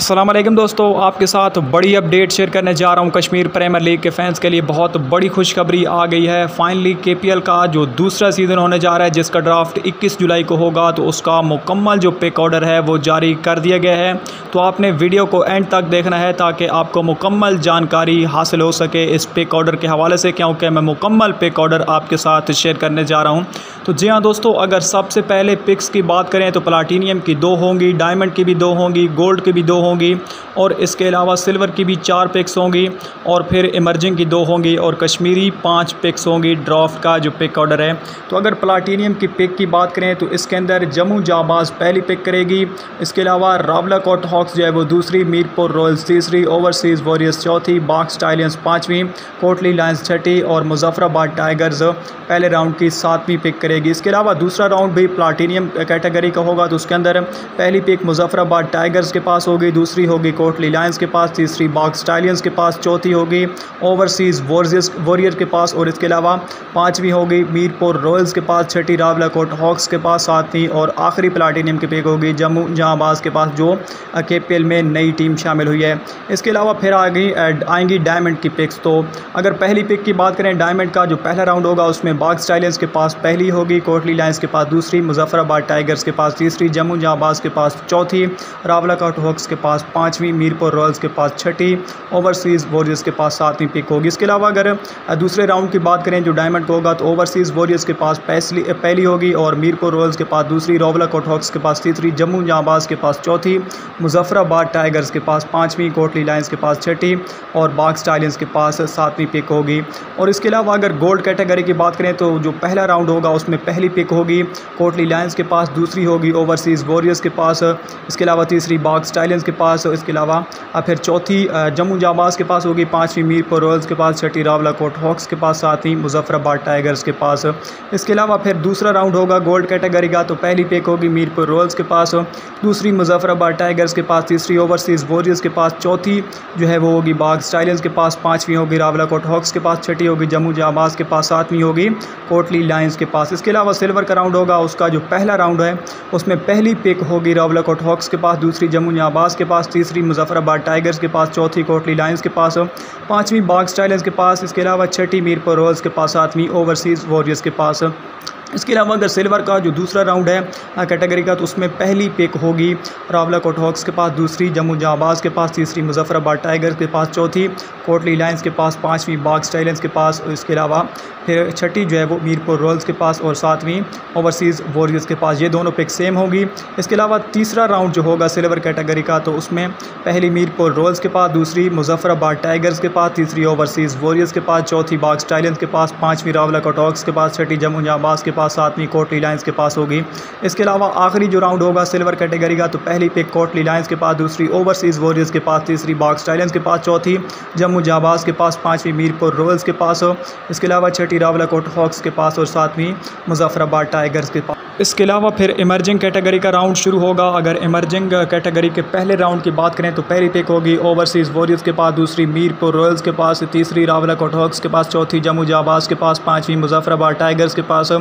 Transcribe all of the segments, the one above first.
अस्सलाम वालेकुम दोस्तों, आपके साथ बड़ी अपडेट शेयर करने जा रहा हूं। कश्मीर प्रीमियर लीग के फैंस के लिए बहुत बड़ी खुशखबरी आ गई है। फाइनली केपीएल का जो दूसरा सीज़न होने जा रहा है, जिसका ड्राफ्ट 21 जुलाई को होगा, तो उसका मुकम्मल जो पिक ऑर्डर है वो जारी कर दिया गया है। तो आपने वीडियो को एंड तक देखना है ताकि आपको मुकम्मल जानकारी हासिल हो सके इस पिक ऑर्डर के हवाले से, क्योंकि मैं मुकम्मल पिक ऑर्डर आपके साथ शेयर करने जा रहा हूँ। तो जी हाँ दोस्तों, अगर सबसे पहले पिक्स की बात करें तो प्लाटीनियम की 2 होंगी, डायमंड की भी 2 होंगी, गोल्ड की भी 2 होंगी और इसके अलावा सिल्वर की भी 4 पिक्स होंगी और फिर इमर्जिंग की 2 होंगी और कश्मीरी 5 पिक्स होंगी ड्राफ्ट का जो पिक ऑर्डर है। तो अगर प्लाटीनियम की पिक की बात करें तो इसके अंदर जम्मू जाबाज़ पहली पिक करेगी, इसके अलावा रावलाकोट हॉक्स जो है वो दूसरी, मीरपुर रॉयल्स तीसरी, ओवरसीज़ वॉरियर्स चौथी, बाग स्टालियंस 5वीं, कोटली लायंस छठी और मुजफ्फराबाद टाइगर्स पहले राउंड की 7वीं पिक करेगी। इसके अलावा दूसरा राउंड भी प्लाटीनियम कैटेगरी का होगा, तो उसके अंदर पहली पिक मुजफ्फराबाद टाइगर्स के पास होगी, दूसरी होगी कोटली लायंस के पास, तीसरी बाग स्टालियंस के पास, चौथी होगी ओवरसीज़ वॉरियर के पास और इसके अलावा 5वीं होगी मीरपुर रॉयल्स के पास, छठी रावलाकोट हॉक्स के पास, 7वीं और आखिरी प्लाटीनियम की पिक होगी जम्मू जहांबाज़ के पास, जो केपीएल में नई टीम शामिल हुई है। इसके अलावा फिर आएंगी डायमंड की पिक्स। तो अगर पहली पिक की बात करें, डायमंड का जो पहला राउंड होगा उसमें बाग स्टालियंस के पास पहली होगी, कोटली लायंस के पास दूसरी, मुजफ्फराबाद टाइगर्स के पास तीसरी, जम्मू जहांबाज़ के पास चौथी, रावलाकोट हॉक्स के पास 5वीं, मीरपुर रॉयल्स के पास छठी, ओवरसीज़ वॉरियर्स के पास 7वीं पिक होगी। इसके अलावा अगर दूसरे राउंड की बात करें जो डायमंड का होगा, तो ओवरसीज़ वॉरियर्स के पास पहली होगी और मीरपुर रॉयल्स के पास दूसरी, रावलाकोट हॉक्स के पास तीसरी, जम्मू जहांबाज़ के पास चौथी, मुजफ्फराबाद टाइगर्स के पास 5वीं, कोटली लायंस के पास छठी और बाग स्टालियंस के पास 7वीं पिक होगी। और इसके अलावा अगर गोल्ड कैटेगरी की बात करें तो जो पहला राउंड होगा उसमें पहली पिक होगी कोटली लायंस के पास, दूसरी होगी ओवरसीज़ वॉरियर्स के पास, इसके अलावा तीसरी बाग स्टालियंस के पास, इसके अलावा फिर चौथी जम्मू जहांबाज़ के पास होगी, 5वीं मीरपुर रॉयल्स के पास, छठी रावलाकोट हॉक्स के पास, 7वीं मुजफ्फराबाद टाइगर्स के पास। इसके अलावा फिर दूसरा राउंड होगा गोल्ड कैटेगरी का, तो पहली पिक होगी मीरपुर रॉयल्स के पास, दूसरी मुजफ्फराबाद टाइगर्स के पास, तीसरी ओवरसीज़ वॉरियर्स के पास, चौथी जो है वो होगी बाग स्टालियंस के पास, 5वीं होगी रावलाकोट हॉक्स के पास, छठी होगी जम्मू जहांबाज़ के पास, 7वीं होगी कोटली लायंस के पास। इसके अलावा सिल्वर का राउंड होगा, उसका जो पहला राउंड है उसमें पहली पिक होगी रावलाकोट हॉक्स के पास, दूसरी जम्मू जहांबाज़ के पास, तीसरी मुजफ्फराबाद टाइगर्स के पास, चौथी कोटली लायंस के पास, 5वीं बाग स्टालियंस के पास, इसके अलावा छठी मीरपुर रॉयल्स के पास, 7वीं ओवरसीज़ वॉरियर्स के पास। इसके अलावा अगर सिल्वर का जो दूसरा राउंड है कैटेगरी का, तो उसमें पहली पिक होगी रावलाकोट हॉक्स के पास, दूसरी जम्मू जहांबाज़ के पास, तीसरी मुजफ्फराबाद टाइगर्स के पास, चौथी कोटली लायंस के पास, 5वीं बाग स्टालियंस के पास, इसके अलावा फिर छठी जो है वो मीरपुर रॉयल्स के पास और 7वीं ओवरसीज़ वॉरियर्स के पास। ये दोनों पिक सेम होगी। इसके अलावा तीसरा राउंड जो होगा सिल्वर कैटेगरी का, तो उसमें पहली मीरपुर रॉयल्स के पास, दूसरी मुजफ्फराबाद टाइगर्स के पास, तीसरी ओवरसीज़ वॉरियर्स के पास, चौथी बाग स्टालियंस के पास, 5वीं रावलाकोट हॉक्स के पास, छठी जम्मू जहांबाज़ के पास, 7वीं कोटली लायंस के पास होगी। इसके अलावा आखिरी जो राउंड होगा सिल्वर कैटेगरी का, तो पहली पिक कोटली लायंस के पास, दूसरी ओवरसीज़ वॉरियर्स के पास, तीसरी बाग स्टालियंस के पास, चौथी जम्मू जहांबाज़ के पास, 5वीं मीरपुर रॉयल्स के पास, इसके अलावा छठी रावलाकोट हॉक्स के पास और 7वीं मुजफ्फराबाद टाइगर्स के पास। इसके अलावा फिर इमर्जिंग कैटेगरी का राउंड शुरू होगा। अगर इमर्जिंग कैटेगरी के पहले राउंड की बात करें तो पहली पिक होगी ओवरसीज़ वॉरियर्स के पास, दूसरी मीरपुर रॉयल्स के पास, तीसरी रावलाकोट हॉक्स के पास, चौथी जम्मू जहांबाज़ के पास, 5वीं मुजफ्फराबाद टाइगर्स के पास,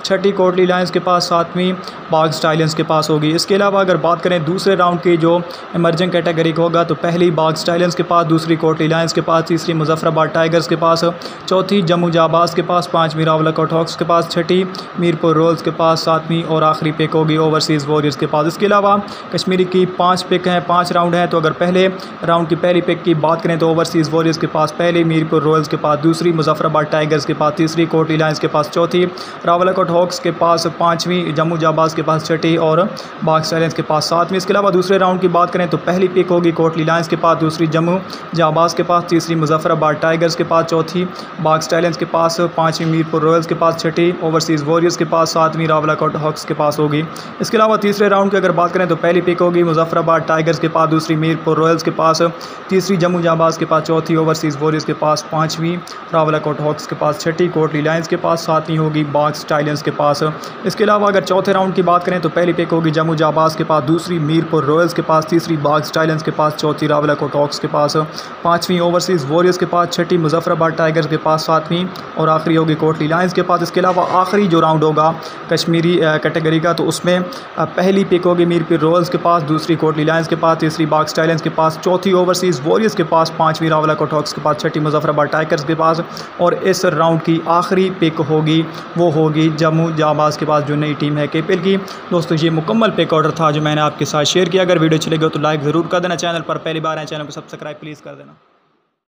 छठी कोटली लायंस के पास, 7वीं बाग स्टालियंस के पास होगी। इसके अलावा अगर बात करें दूसरे राउंड की जो इमर्जिंग कैटेगरी का होगा, तो पहली बाग स्टालियंस के पास, दूसरी कोटली लायंस के पास, तीसरी मुजफ्फराबाद टाइगर्स के पास, चौथी जम्मू जहांबाज़ के पास, 5वीं रावलाकोट हॉक्स के पास, छठी मीरपुर रॉयल्स के पास, 7वीं और आखिरी पिक होगी ओवरसीज़ वॉरियर्स के पास। इसके अलावा कश्मीरी की 5 पिक हैं, 5 राउंड हैं। तो अगर पहले राउंड की पहली पिक की बात करें तो ओवरसीज़ वॉरियर्स के पास पहले, मीरपुर रॉयल्स के पास दूसरी, मुजफ्फराबाद टाइगर्स के पास तीसरी, कोटली लायंस के पास चौथी, रावलाकोट हॉक्स के पास 5वीं, जम्मू जहांबाज़ के पास छठी और बाग स्टालियंस के पास 7वीं। इसके अलावा दूसरे राउंड की बात करें तो पहली पिक होगी कोटली लायंस के पास, दूसरी जम्मू जहांबाज़ के पास, तीसरी मुजफ्फराबाद टाइगर्स के पास, चौथी बाग स्टालियंस के पास, 5वीं मीरपुर रॉयल्स के पास, छठी ओवरसीज़ वॉरियर्स के पास, 7वीं रावलाकोट हॉक्स के पास होगी। इसके अलावा तीसरे राउंड की अगर बात करें तो पहली पिक होगी मुजफ्फराबाद टाइगर्स के पास, दूसरी मीरपुर रॉयल्स के पास, तीसरी जम्मू जहांबाज़ के पास, चौथी ओवरसीज़ वॉरियर्स के पास, 5वीं रावलाकोट हॉक्स के पास, छठी कोटली लायंस के पास, 7वीं होगी बाग स्टालियंस के पास। इसके अलावा अगर चौथे राउंड की बात करें तो पहली पिक होगी जम्मू जहांबाज़ के पास, दूसरी मीरपुर रॉयल्स के पास, तीसरी बाग स्टालियंस के पास, चौथी रावलाकोट हॉक्स के पास, 5वीं ओवरसीज़ वॉरियर्स के पास, छठी मुजफ्फराबाद टाइगर्स के पास, 7वीं और आखिरी होगी कोटली लायंस के पास। इसके अलावा आखिरी जो राउंड होगा कश्मीरी कैटेगरी का, तो उसमें पहली पिक होगी मीरपुर रॉयल्स के पास, दूसरी कोटली लायंस के पास, तीसरी बाग स्टाइलेंस के पास, चौथी ओवरसीज़ वॉरियर्स के पास, पाँचवीं रावला कोटॉक्स के पास, छठी मुजफ्फराबाद टाइगर्स के पास, और इस राउंड की आखिरी पिक होगी वो होगी जम्मू जाबाज के पास, जो नई टीम है KPL की। दोस्तों ये मुकम्मल पिक ऑर्डर था जो मैंने आपके साथ शेयर किया। अगर वीडियो चलेगा तो लाइक ज़रूर कर देना, चैनल पर पहली बार आए चैनल को सब्सक्राइब प्लीज़ कर देना।